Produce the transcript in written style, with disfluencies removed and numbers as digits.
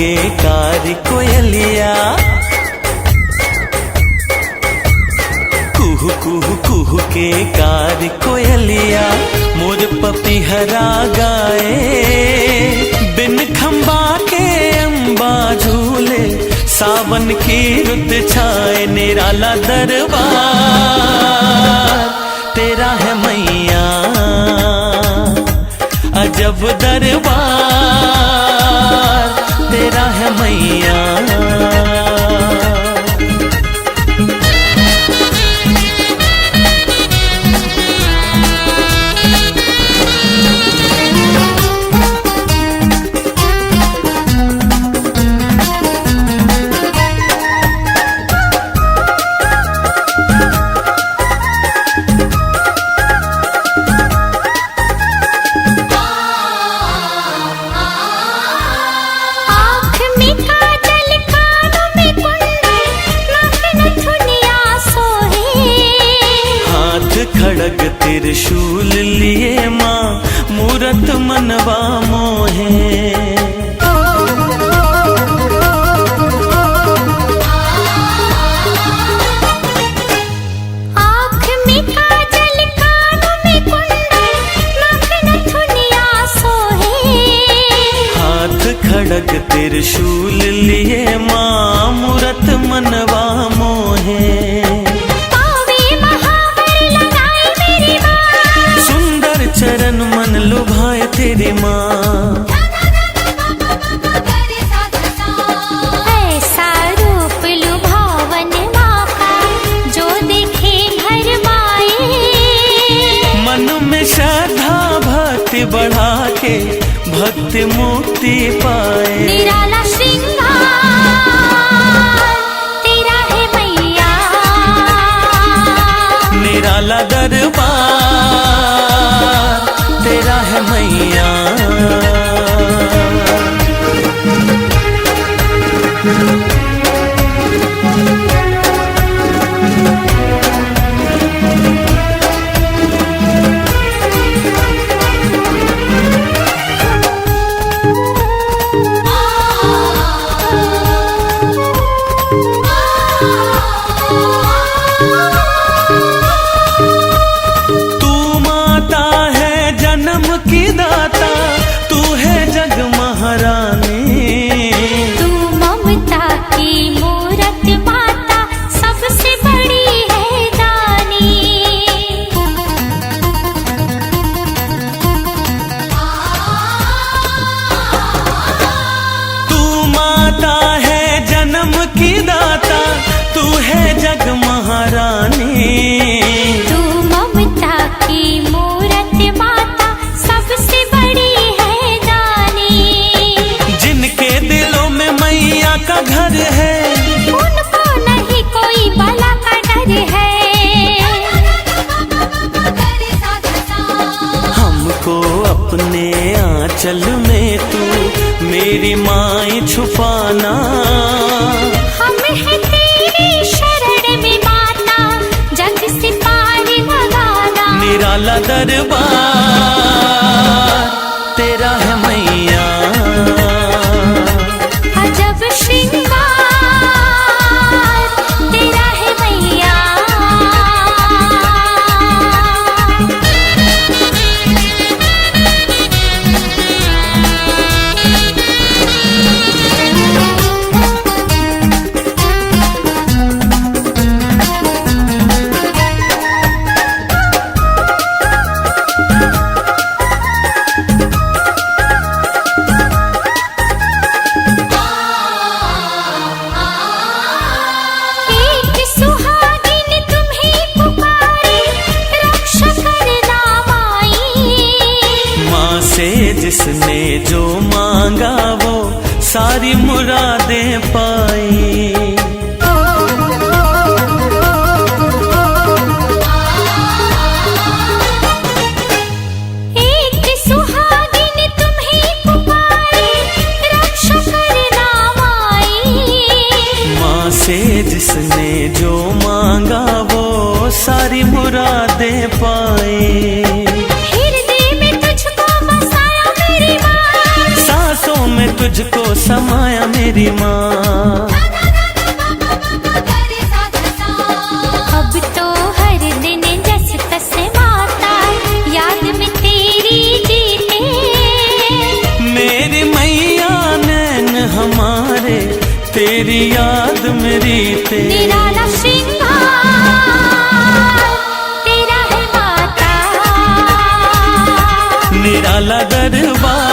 के कारी कोयलिया, कुहू कुहू कुहू के कारी कोयलिया, मोर पपीहरा गाए, बिन खंबा के अम्बा झूले, सावन की रुत छाए, निराला दरबार तेरा है मैया, अजब दरबार तेरा है मैया। खड़ग त्रिशूल लिए माँ, मूरत मनवा मोहे, आँख में काजल कानों में कुंडल, नाक नथुनिया सोहे, हाथ खड़ग त्रिशूल लिए माँ, मूरत मनवा मोहे, चरण मन लुभाए तेरी माँ, ऐसा रूप लुभावन माँ का जो देखे घर माए, मन में श्रद्धा भक्ति बढ़ा के भक्ति मुक्ति पाए, निराला श्रृंगार तेरा है मैया, निराला दरबार तेरा है मैया। तू है जग महारानी, तू ममता की मूरत माता, सबसे बड़ी है दानी, तू माता है जन्म की दाता, तू है जग महारानी, तू ममता की मूरत माता, सबसे बड़ी है दानी, जिनके दिलों में मैया का घर है, उनको नहीं कोई बला का डर है, हमको अपने आंचल में तू मेरी माई छुपाना, हम है तेरी शरण में माता, जग से पार लगाना, निराला दरबार तेरा है मैया, अजब श्रृंगार तेरा है मैया। जिसने जो मांगा वो सारी मुरादें पाई, एक सुहागिन तुम्हें पुकारे, रक्षा करना माई, माँ से जिसने जो मांगा वो सारी मुरादें पाई, तुझको समाया मेरी माँ। अब तो हर दिन जस तस माता याद में तेरी जीते। मेरी मैया नैन हमारे तेरी याद मेरी ते। निराला श्रृंगार तेरा है माता, निराला दरबार